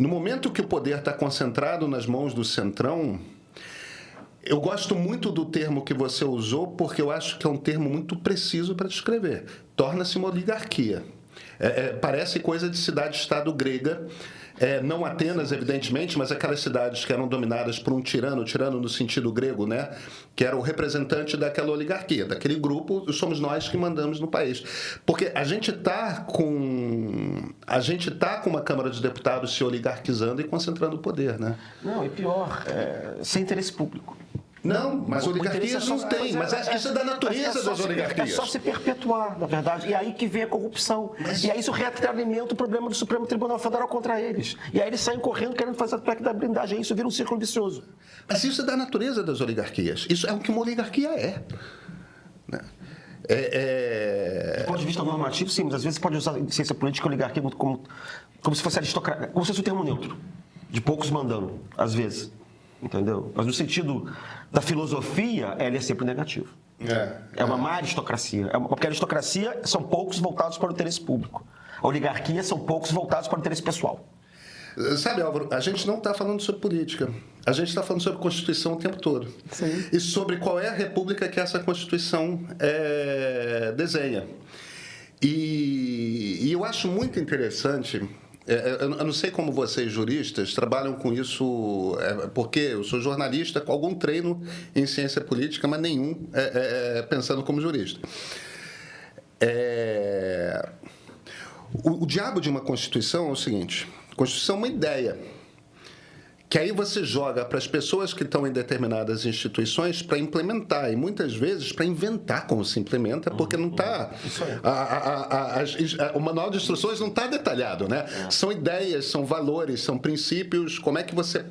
No momento que o poder está concentrado nas mãos do Centrão, eu gosto muito do termo que você usou, porque eu acho que é um termo muito preciso para descrever. Torna-se uma oligarquia. Parece coisa de cidade-estado grega. Não Atenas, evidentemente, mas aquelas cidades que eram dominadas por um tirano no sentido grego, né? Que era o representante daquela oligarquia, daquele grupo, somos nós que mandamos no país. Porque a gente está com uma Câmara dos Deputados se oligarquizando e concentrando o poder, né? Não, e pior, sem interesse público. Não, mas oligarquias não tem, mas isso é da natureza das oligarquias. É só se perpetuar, na verdade. E aí que vem a corrupção. E aí isso retroalimenta o problema do Supremo Tribunal Federal contra eles. E aí eles saem correndo querendo fazer a PEC da blindagem. Aí isso vira um círculo vicioso. Mas isso é da natureza das oligarquias. Isso é o que uma oligarquia é. Do ponto de vista normativo, sim, mas às vezes você pode usar a ciência política e oligarquia como se fosse aristocracia, como se fosse um termo neutro, de poucos mandando, às vezes. Entendeu? Mas no sentido da filosofia, ele é sempre negativo. É uma má aristocracia. Porque a aristocracia são poucos voltados para o interesse público. A oligarquia são poucos voltados para o interesse pessoal. Sabe, Álvaro, a gente não está falando sobre política. A gente está falando sobre Constituição o tempo todo. Sim. E sobre qual é a república que essa Constituição desenha. E eu acho muito interessante... Eu não sei como vocês, juristas, trabalham com isso, porque eu sou jornalista com algum treino em ciência política, mas nenhum pensando como jurista. O diabo de uma Constituição é o seguinte: Constituição é uma ideia, que aí você joga para as pessoas que estão em determinadas instituições para implementar, e muitas vezes para inventar como se implementa, porque não está... O manual de instruções não está detalhado, né? São ideias, são valores, são princípios. Como é que você...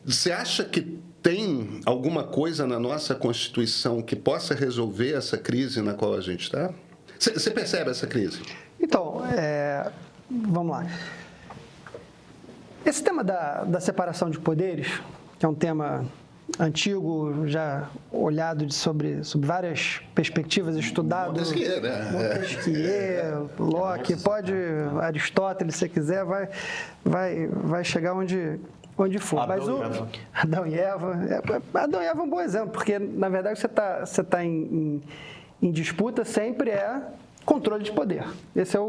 Você acha que tem alguma coisa na nossa Constituição que possa resolver essa crise na qual a gente está? Você percebe essa crise? Então, vamos lá. Esse tema da separação de poderes, que é um tema antigo, já olhado sobre várias perspectivas, estudado... Montesquieu, né? Montesquieu, Locke, Aristóteles, se você quiser, vai chegar onde for. Adão e Eva. Adão e Eva é um bom exemplo, porque, na verdade, você tá em disputa sempre controle de poder. Esse é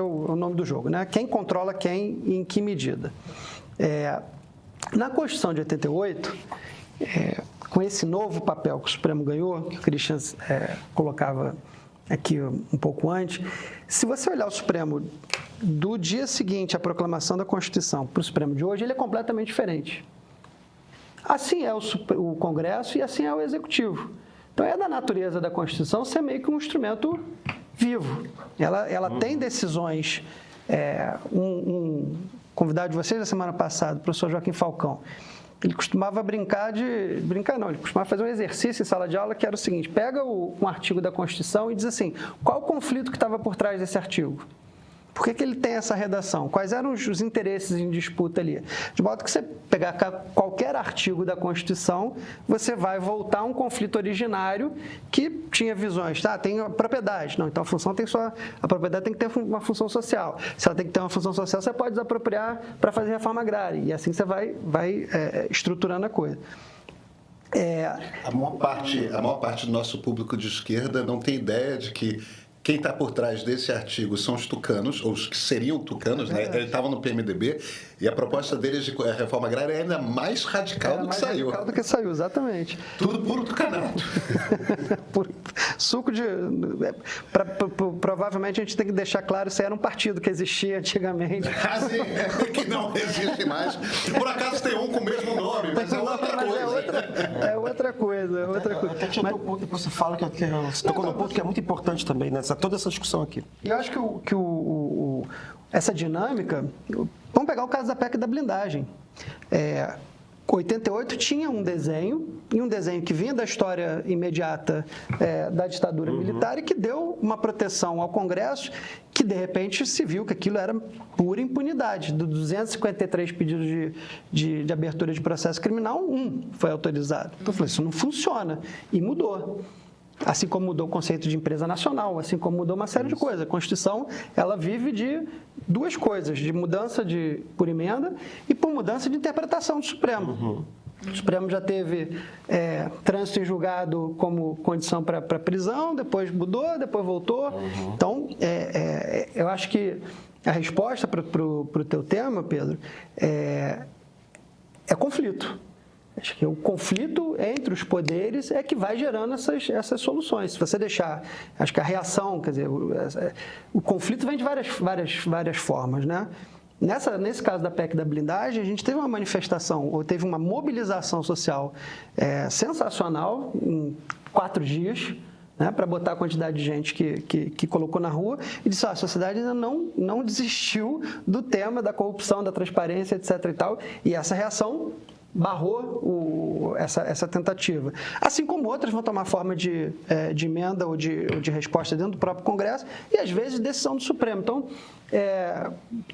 o nome do jogo, né? Quem controla quem e em que medida. Na Constituição de 88, com esse novo papel que o Supremo ganhou, que o Christian colocava aqui um pouco antes, se você olhar o Supremo do dia seguinte à proclamação da Constituição para o Supremo de hoje, ele é completamente diferente. Assim é o Congresso e assim é o Executivo. Então, é da natureza da Constituição ser meio que um instrumento vivo. Ela tem decisões. Um convidado de vocês, na semana passada, o professor Joaquim Falcão, ele costumava ele costumava fazer um exercício em sala de aula que era o seguinte: pega um artigo da Constituição e diz assim, qual o conflito que estava por trás desse artigo? Por que ele tem essa redação? Quais eram os interesses em disputa ali? De modo que você pegar qualquer artigo da Constituição, você vai voltar a um conflito originário que tinha visões. Tem a propriedade. Não, então a propriedade tem que ter uma função social. Se ela tem que ter uma função social, você pode desapropriar para fazer reforma agrária. E assim você vai estruturando a coisa. A maior parte do nosso público de esquerda não tem ideia de que quem está por trás desse artigo são os tucanos, ou os que seriam tucanos, né? Ele estava no PMDB, e a proposta deles de reforma agrária é ainda mais radical do que saiu. Radical do que saiu, exatamente. Tudo puro tucanato. Suco de... Provavelmente a gente tem que deixar claro, isso era um partido que existia antigamente. Sim, que não existe mais. Por acaso tem um com o mesmo nome, mas é outra coisa. É outra coisa. Até tinha um ponto que você fala que você tocou num ponto que é muito importante também, né? Toda essa discussão aqui. E eu acho que essa dinâmica... Vamos pegar o caso da PEC da blindagem. 88 tinha um desenho que vinha da história imediata da ditadura militar e que deu uma proteção ao Congresso que, de repente, se viu que aquilo era pura impunidade. Dos 253 pedidos de abertura de processo criminal, um foi autorizado. Então, eu falei, isso não funciona. E mudou. assim como mudou o conceito de empresa nacional, assim como mudou uma série de coisas. A Constituição, ela vive de duas coisas, de mudança por emenda e por mudança de interpretação do Supremo. O Supremo já teve trânsito em julgado como condição para prisão, depois mudou, depois voltou. Então, eu acho que a resposta para o teu tema, Pedro, é conflito. Acho que o conflito entre os poderes é que vai gerando essas soluções. Se você deixar, acho que a reação, quer dizer, o conflito vem de várias formas, né? Nesse caso da PEC da blindagem, a gente teve uma manifestação, ou teve uma mobilização social sensacional em 4 dias, né, para botar a quantidade de gente que colocou na rua e disse: a sociedade ainda não desistiu do tema da corrupção, da transparência, etc. e tal, e essa reação barrou essa tentativa. Assim como outras vão tomar forma de emenda ou de resposta dentro do próprio Congresso e, às vezes, decisão do Supremo. Então,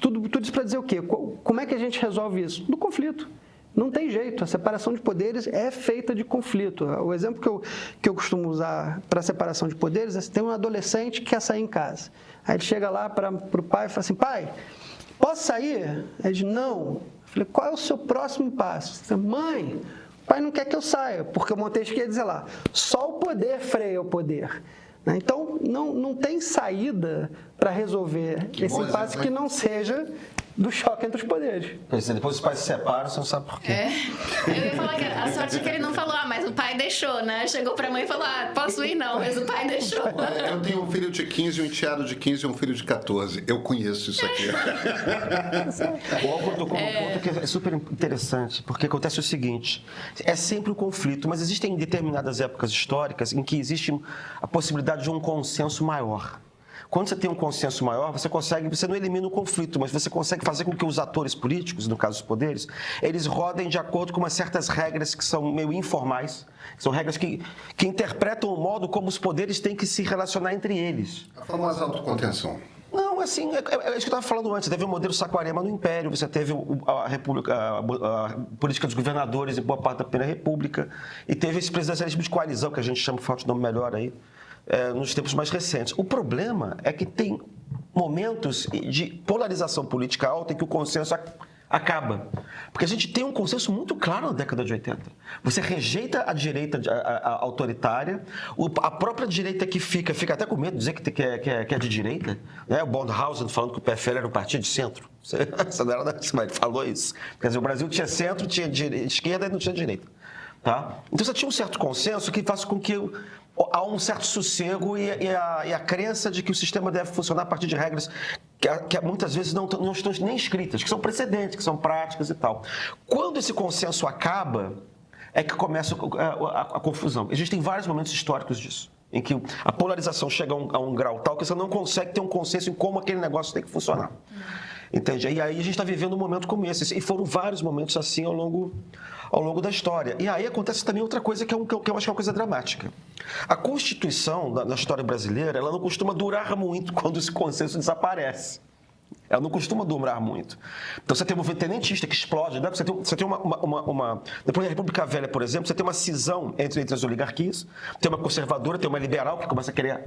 tudo isso para dizer o quê? Como é que a gente resolve isso? No conflito. Não tem jeito, a separação de poderes é feita de conflito. O exemplo que eu costumo usar para a separação de poderes é se tem um adolescente que quer sair em casa. Aí ele chega lá para o pai e fala assim: pai, posso sair? Aí ele diz: não. Eu falei: qual é o seu próximo passo? Você: mãe, o pai não quer que eu saia, porque o Montesquieu quer dizer lá, só o poder freia o poder. Então, não tem saída para resolver esse impasse que não seja do choque entre os poderes. Depois os pais se separam, você não sabe por quê. Eu ia falar que a sorte é que ele não falou: mas o pai deixou, né? Chegou pra mãe e falou: posso ir não, mas o pai deixou. Eu tenho um filho de 15, um enteado de 15 e um filho de 14. Eu conheço isso aqui. O Álvaro tocou num ponto que é super interessante, porque acontece o seguinte: é sempre um conflito, mas existem determinadas épocas históricas em que existe a possibilidade de um consenso maior. Quando você tem um consenso maior, você não elimina o conflito, mas você consegue fazer com que os atores políticos, no caso os poderes, eles rodem de acordo com umas certas regras que são meio informais, são regras que interpretam o modo como os poderes têm que se relacionar entre eles. A famosa autocontenção. Não, assim, é isso que eu estava falando antes. Você teve o modelo Saquarema no Império, você teve a política dos governadores em boa parte da Primeira República, e teve esse presidencialismo de coalizão, que a gente chama, falta de nome melhor aí, nos tempos mais recentes. O problema é que tem momentos de polarização política alta em que o consenso acaba. Porque a gente tem um consenso muito claro na década de 80. Você rejeita a direita autoritária, a própria direita que fica até com medo de dizer que é de direita, né? O Bonhausen falando que o PFL era um partido de centro. Você não era da... Ele falou isso. Quer dizer, o Brasil tinha centro, tinha esquerda e não tinha direita. Tá? Então você tinha um certo consenso que faz com que há um certo sossego e a crença de que o sistema deve funcionar a partir de regras que muitas vezes não estão nem escritas, que são precedentes, que são práticas e tal. Quando esse consenso acaba, é que começa a confusão. Existem vários momentos históricos disso, em que a polarização chega a um grau tal que você não consegue ter um consenso em como aquele negócio tem que funcionar. Entende? E aí a gente está vivendo um momento como esse. E foram vários momentos assim ao longo da história. E aí acontece também outra coisa que eu acho que é uma coisa dramática. A Constituição, na história brasileira, ela não costuma durar muito quando esse consenso desaparece. Ela não costuma durar muito. Então, você tem um movimento tenentista que explode, né? Você tem depois da República Velha, por exemplo, você tem uma cisão entre as oligarquias, tem uma conservadora, tem uma liberal que começa a querer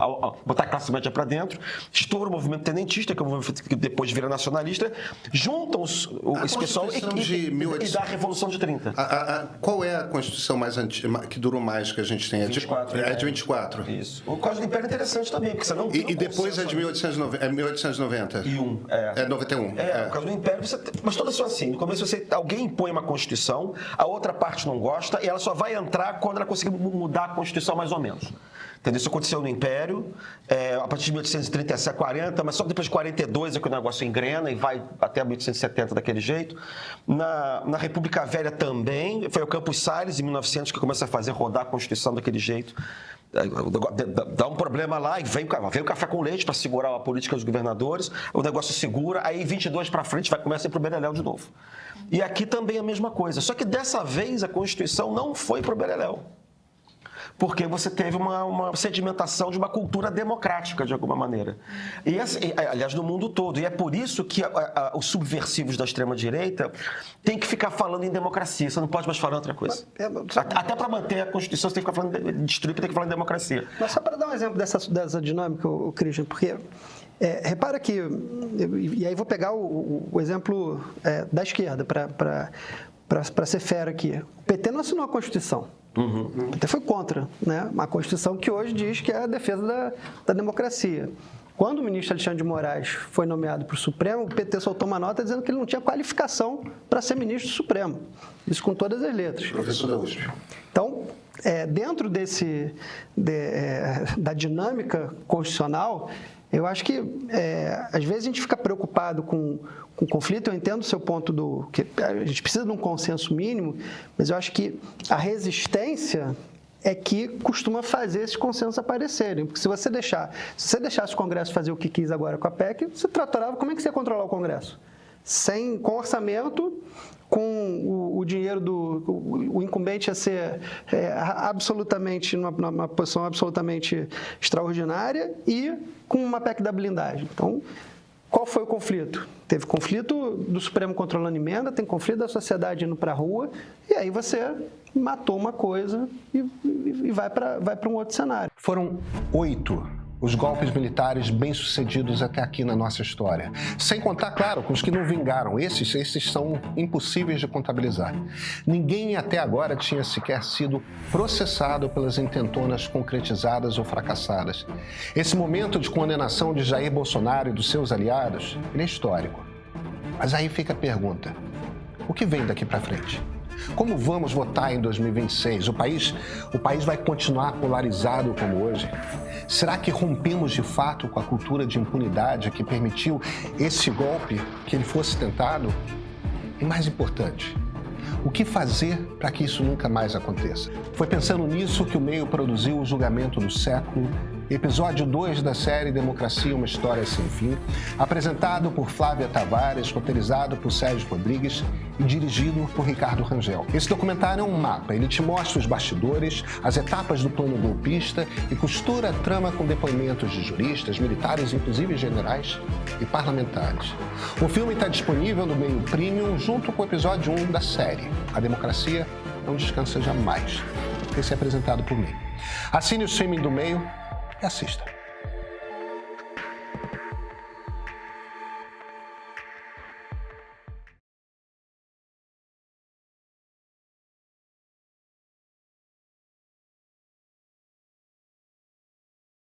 botar a classe média para dentro, estoura o movimento tenentista, que é um movimento que depois vira nacionalista, juntam esse pessoal e dá a Revolução de 30. Qual é a Constituição mais antiga, que durou mais que a gente tem? 24. É de 24. Isso. O Código do Império é interessante também, porque você não tem E depois é de 1890. E 1. É 91. Por causa do Império, mas todas são assim. No começo, alguém impõe uma Constituição, a outra parte não gosta, e ela só vai entrar quando ela conseguir mudar a Constituição, mais ou menos. Entendeu? Isso aconteceu no Império, a partir de 1837, 40, mas só depois de 42 é que o negócio engrena e vai até 1870 daquele jeito. Na República Velha também, foi o Campos Salles, em 1900, que começa a fazer rodar a Constituição daquele jeito. Dá um problema lá e vem o café com leite para segurar a política dos governadores, o negócio segura, aí 22 para frente começa a ir para o Beleléu de novo. E aqui também a mesma coisa, só que dessa vez a Constituição não foi para o Beleléu. porque você teve uma sedimentação de uma cultura democrática, de alguma maneira. Aliás, no mundo todo. E é por isso que os subversivos da extrema-direita têm que ficar falando em democracia. Você não pode mais falar em outra coisa. Até para manter a Constituição, você tem que ficar falando de destruir, tem que falar em democracia. Mas só para dar um exemplo dessa dinâmica, Christian, porque repara que, e aí vou pegar o exemplo da esquerda para ser fera aqui. O PT não assinou a Constituição. O PT foi contra, né? Uma Constituição que hoje diz que é a defesa da democracia. Quando o ministro Alexandre de Moraes foi nomeado para o Supremo, o PT soltou uma nota dizendo que ele não tinha qualificação para ser ministro do Supremo. Isso com todas as letras. Professor da USP. Então, dentro da dinâmica constitucional, eu acho que, às vezes, a gente fica preocupado com o conflito. Eu entendo o seu ponto que a gente precisa de um consenso mínimo, mas eu acho que a resistência é que costuma fazer esses consensos aparecerem. Porque se você deixasse o Congresso fazer o que quis agora com a PEC, você tratorava. Como é que você ia controlar o Congresso? Com orçamento, com o dinheiro o incumbente ia ser absolutamente, numa posição absolutamente extraordinária e com uma PEC da blindagem. Então, qual foi o conflito? Teve conflito do Supremo controlando emenda, tem conflito da sociedade indo para a rua, e aí você matou uma coisa e vai para um outro cenário. Foram 8 os golpes militares bem-sucedidos até aqui na nossa história. Sem contar, claro, com os que não vingaram. Esses são impossíveis de contabilizar. Ninguém até agora tinha sequer sido processado pelas intentonas concretizadas ou fracassadas. Esse momento de condenação de Jair Bolsonaro e dos seus aliados, ele é histórico. Mas aí fica a pergunta: o que vem daqui para frente? Como vamos votar em 2026? O país vai continuar polarizado como hoje? Será que rompemos de fato com a cultura de impunidade que permitiu esse golpe, que ele fosse tentado? E mais importante, o que fazer para que isso nunca mais aconteça? Foi pensando nisso que o Meio produziu o Julgamento do Século, episódio 2 da série Democracia, uma História Sem Fim, apresentado por Flávia Tavares, roteirizado por Sérgio Rodrigues e dirigido por Ricardo Rangel. Esse documentário é um mapa, ele te mostra os bastidores, as etapas do plano golpista e costura a trama com depoimentos de juristas, militares, inclusive generais e parlamentares. O filme está disponível no Meio Premium junto com o episódio 1 da série. A democracia não descansa jamais. Esse é apresentado por mim. Assine o streaming do Meio e assista.